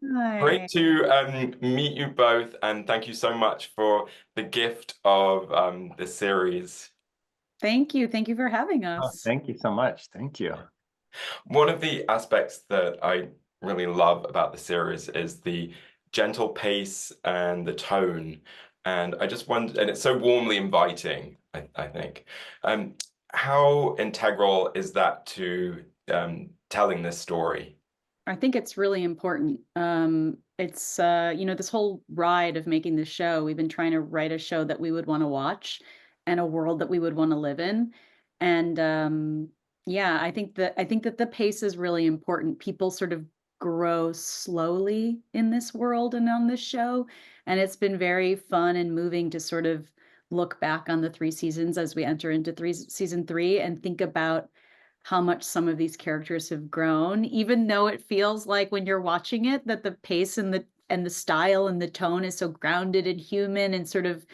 Great Hi. to meet you both, and thank you so much for the gift of the series. Thank you. Thank you for having Oh, us. thank you so much. Thank you. One of the aspects that I really love about the series is the gentle pace and the tone. And I just wonder, and it's so warmly inviting, I think. Um, how integral is that to telling this story? I think it's really important. It's this whole ride of making this show, we've been trying to write a show that we would want to watch and a world that we would want to live in. And yeah, I think that the pace is really important. People sort of grow slowly in this world and on this show. And it's been very fun and moving to sort of look back on the three seasons as we enter into season three and think about how much some of these characters have grown, even though it feels like when you're watching it that the pace and the style and the tone is so grounded and human and sort of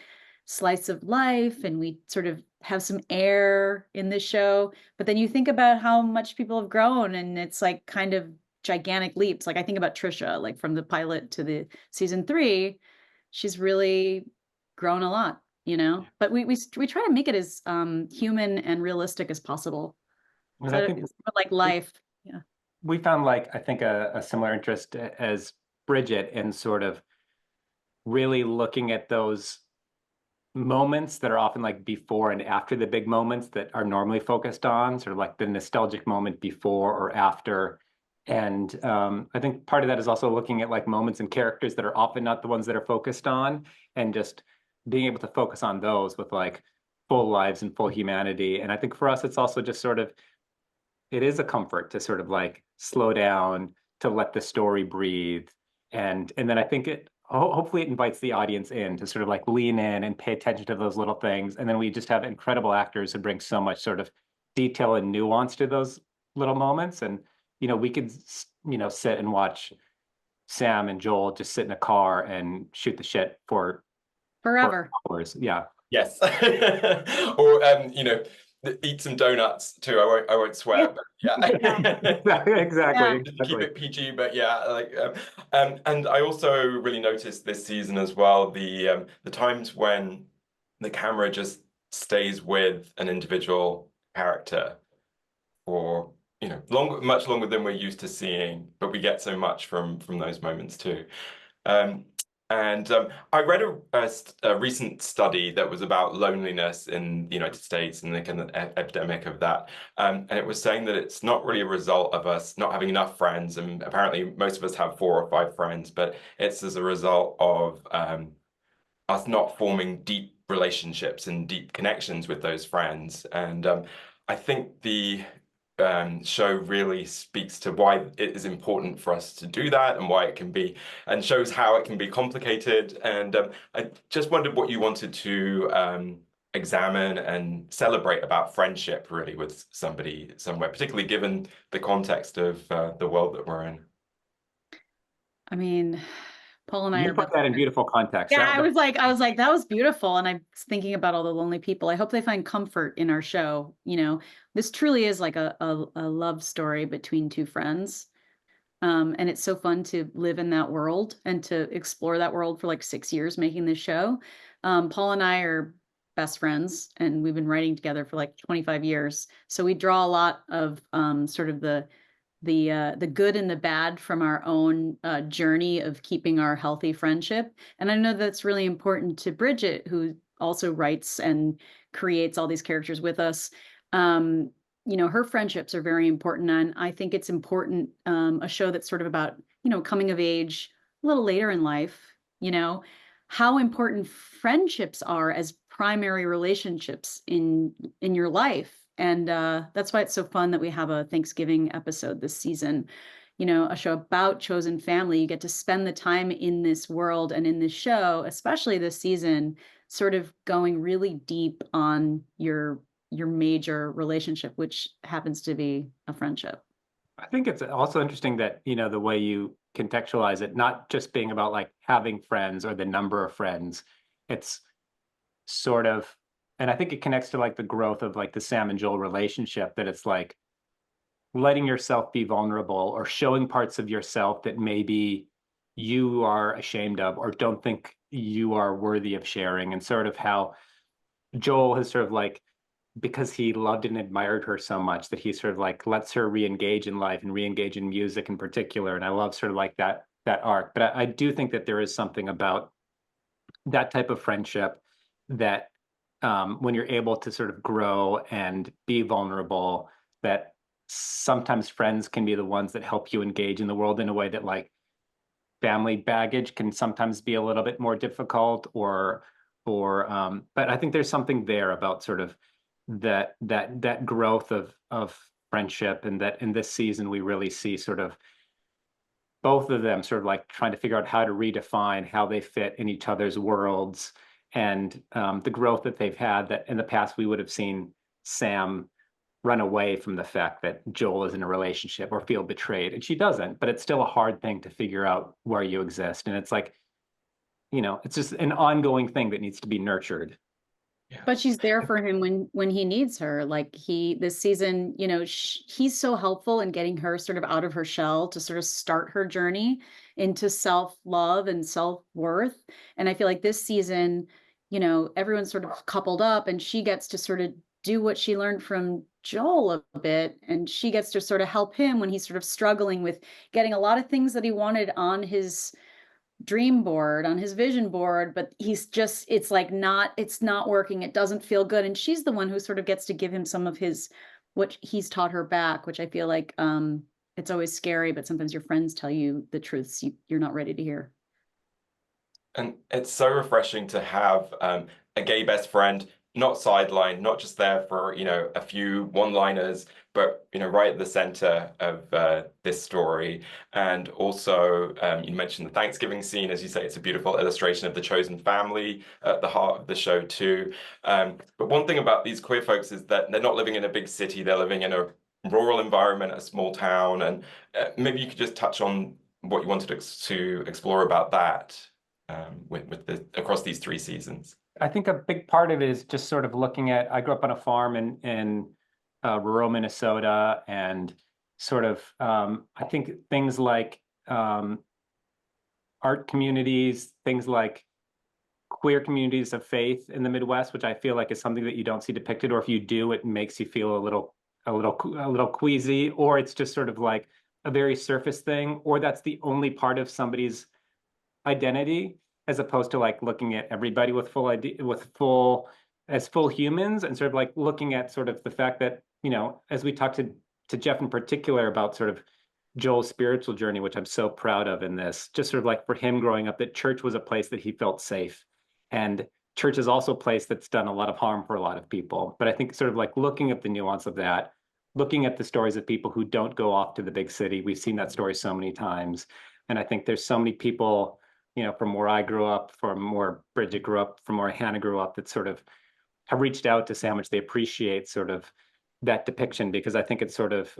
slice of life, and we sort of have some air in the show. But then you think about how much people have grown, and it's like kind of gigantic leaps. Like I think about Trisha, like from the pilot to the season three, she's really grown a lot, you know. But we try to make it as human and realistic as possible. And I So think it's more like life. Yeah. we found like I think a similar interest as Bridget in sort of really looking at those moments that are often like before and after the big moments that are normally focused on, sort of like the nostalgic moment before or after. And I think part of that is also looking at like moments and characters that are often not the ones that are focused on, and just being able to focus on those with like full lives and full humanity. And I think for us, it's also just sort of it is a comfort to sort of like slow down, to let the story breathe. And then I think it hopefully it invites the audience in to sort of like lean in and pay attention to those little things. And then we just have incredible actors who bring so much sort of detail and nuance to those little moments. And we could sit and watch Sam and Joel just sit in a car and shoot the shit for Forever. hours. Yeah. Yes. Or eat some donuts too. I won't Yeah. swear, but Yeah. yeah. Exactly, Yeah. Just to keep exactly. it PG, but yeah, and I also really noticed this season as well the times when the camera just stays with an individual character for much longer than we're used to seeing, but we get so much from those moments too. Um, and I read a recent study that was about loneliness in the United States and the kind of epidemic of that. And it was saying that it's not really a result of us not having enough friends. And apparently, most of us have 4 or 5 friends, but it's as a result of us not forming deep relationships and deep connections with those friends. And I think the show really speaks to why it is important for us to do that and why it can be, and shows how it can be complicated. And I just wondered what you wanted to examine and celebrate about friendship, really, with somebody somewhere, particularly given the context of the world that we're in. I mean, Paul and I You are put best that in friends. beautiful context. Yeah, That, I was like, that was beautiful. And I was thinking about all the lonely people. I hope they find comfort in our show. This truly is like a love story between two friends. And it's so fun to live in that world and to explore that world for like 6 years making this show. Paul and I are best friends, and we've been writing together for like 25 years. So we draw a lot of sort of the good and the bad from our own journey of keeping our healthy friendship. And I know that's really important to Bridget, who also writes and creates all these characters with us. Um, her friendships are very important, and I think it's important, a show that's sort of about coming of age a little later in life. How important friendships are as primary relationships in your life. And that's why it's so fun that we have a Thanksgiving episode this season. A show about chosen family. You get to spend the time in this world and in this show, especially this season, sort of going really deep on your major relationship, which happens to be a friendship. I think it's also interesting that, the way you contextualize it, not just being about like having friends or the number of friends. It's sort of, and I think it connects to like the growth of like the Sam and Joel relationship, that it's like letting yourself be vulnerable or showing parts of yourself that maybe you are ashamed of or don't think you are worthy of sharing, and sort of how Joel has sort of like, because he loved and admired her so much, that he sort of like lets her re-engage in life and re-engage in music in particular. And I love sort of like that arc. But I do think that there is something about that type of friendship that when you're able to sort of grow and be vulnerable, that sometimes friends can be the ones that help you engage in the world in a way that like family baggage can sometimes be a little bit more difficult, but I think there's something there about sort of that growth of friendship, and that in this season we really see sort of both of them sort of like trying to figure out how to redefine how they fit in each other's worlds, and the growth that they've had, that in the past we would have seen Sam run away from the fact that Joel is in a relationship or feel betrayed. And she doesn't, but it's still a hard thing to figure out where you exist. And it's like, it's just an ongoing thing that needs to be nurtured. Yeah. But she's there for him when he needs her. Like this season, he's so helpful in getting her sort of out of her shell to sort of start her journey into self-love and self-worth. And I feel like this season, everyone's sort of coupled up, and she gets to sort of do what she learned from Joel a bit, and she gets to sort of help him when he's sort of struggling with getting a lot of things that he wanted on his dream board, on his vision board, but it's not working. It doesn't feel good. And she's the one who sort of gets to give him some of what he's taught her back, which I feel like it's always scary, but sometimes your friends tell you the truths you're not ready to hear. And it's so refreshing to have a gay best friend, not sidelined, not just there for, a few one-liners, but, right at the center of this story. And also, you mentioned the Thanksgiving scene. As you say, it's a beautiful illustration of the chosen family at the heart of the show, too. But one thing about these queer folks is that they're not living in a big city. They're living in a rural environment, a small town. And maybe you could just touch on what you wanted to explore about that across these 3 seasons. I think a big part of it is just sort of looking at, I grew up on a farm in rural Minnesota, and sort of, I think things like art communities, things like queer communities of faith in the Midwest, which I feel like is something that you don't see depicted, or if you do, it makes you feel a little queasy, or it's just sort of like a very surface thing, or that's the only part of somebody's identity, as opposed to like looking at everybody with full humans, and sort of like looking at sort of the fact that, as we talked to Jeff in particular about sort of Joel's spiritual journey, which I'm so proud of in this, just sort of like for him growing up, that church was a place that he felt safe. And church is also a place that's done a lot of harm for a lot of people. But I think sort of like looking at the nuance of that, looking at the stories of people who don't go off to the big city. We've seen that story so many times. And I think there's so many people, from where I grew up, from where Bridget grew up, from where Hannah grew up, that sort of have reached out to say how much they appreciate sort of that depiction, because I think it's sort of,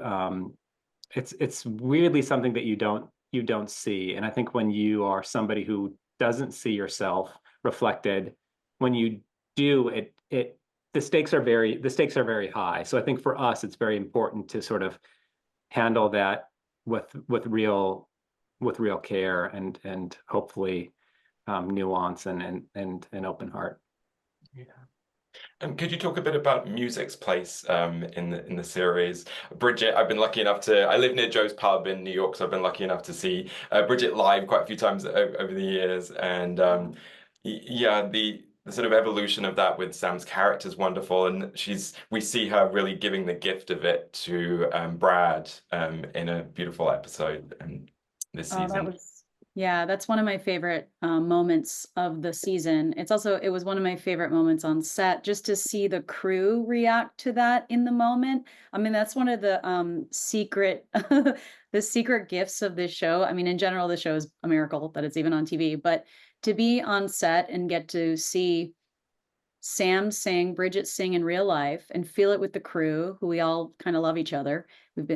it's weirdly something that you don't see. And I think when you are somebody who doesn't see yourself reflected, when you do, the stakes are very high. So I think for us, it's very important to sort of handle that with real care, and hopefully nuance and an open heart. Yeah. Could you talk a bit about music's place in the series? Bridget, I've been lucky enough I live near Joe's Pub in New York, so I've been lucky enough to see Bridget live quite a few times over the years. And yeah, the sort of evolution of that with Sam's character is wonderful. And we see her really giving the gift of it to Brad in a beautiful episode this season. That's one of my favorite moments of the season. It was one of my favorite moments on set, just to see the crew react to that in the moment. I mean, that's one of the secret the secret gifts of this show. I mean, in general, the show is a miracle that it's even on TV, but to be on set and get to see Sam sing, Bridget sing in real life, and feel it with the crew, who we all kind of love each other.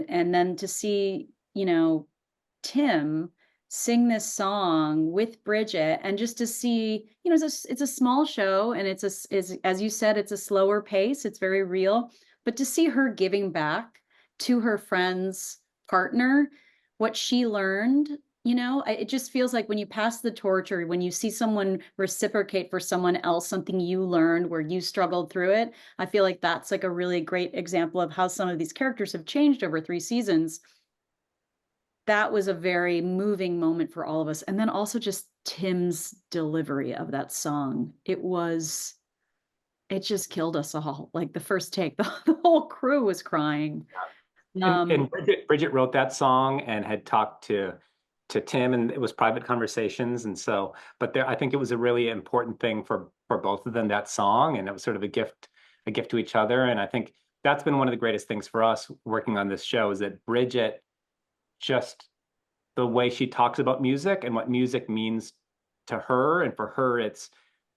And then to see, Tim sing this song with Bridget, and just to see, it's a small show, and as you said, it's a slower pace. It's very real, but to see her giving back to her friend's partner what she learned, You know, it just feels like when you pass the torch, or when you see someone reciprocate for someone else something you learned where you struggled through it, I feel like that's like a really great example of how some of these characters have changed over 3 seasons. That was a very moving moment for all of us. And then also just Tim's delivery of that song. It just killed us all. Like the first take, the whole crew was crying. And Bridget wrote that song and had talked to Tim, and it was private conversations. And so, but there, I think it was a really important thing for both of them, that song, and it was sort of a gift to each other. And I think that's been one of the greatest things for us working on this show, is that Bridget, just the way she talks about music and what music means to her, and for her, it's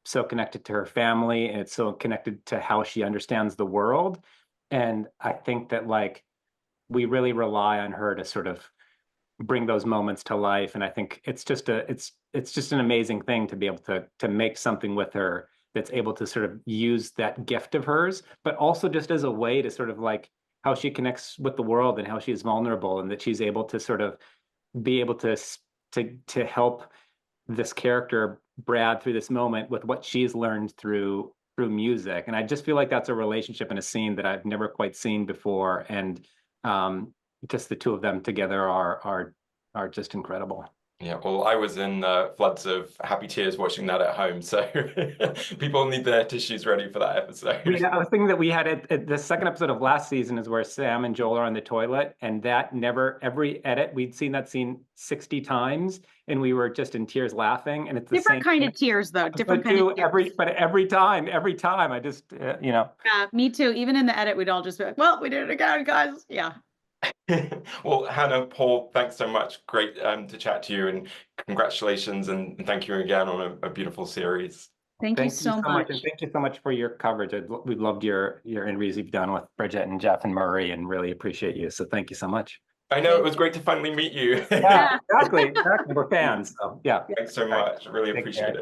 so connected to her family, and it's so connected to how she understands the world. And I think that like we really rely on her to sort of bring those moments to life. And I think it's just it's just an amazing thing to be able to make something with her that's able to sort of use that gift of hers, but also just as a way to sort of like how she connects with the world and how she's vulnerable, and that she's able to sort of be able to help this character Brad through this moment with what she's learned through music. And I just feel like that's a relationship and a scene that I've never quite seen before. And just the two of them together are just incredible. Yeah, well, I was in floods of happy tears watching that at home, so people need their tissues ready for that episode. I was thinking that we had it, the second episode of last season is where Sam and Joel are on the toilet, and that never, every edit, we'd seen that scene 60 times, and we were just in tears laughing. And it's the Different same kind of tears, though. Different kind of tears. but every time, I just, Yeah, me too. Even in the edit, we'd all just be like, well, we did it again, guys. Yeah. Well, Hannah, Paul, thanks so much. Great to chat to you, and congratulations, and thank you again on a beautiful series. Thank you so much. And thank you so much for your coverage. We loved your interviews you've done with Bridget and Jeff and Murray, and really appreciate you. So thank you so much. I know, it was great to finally meet you. Yeah, exactly. We're fans. So yeah. Thanks so much. Really appreciate it.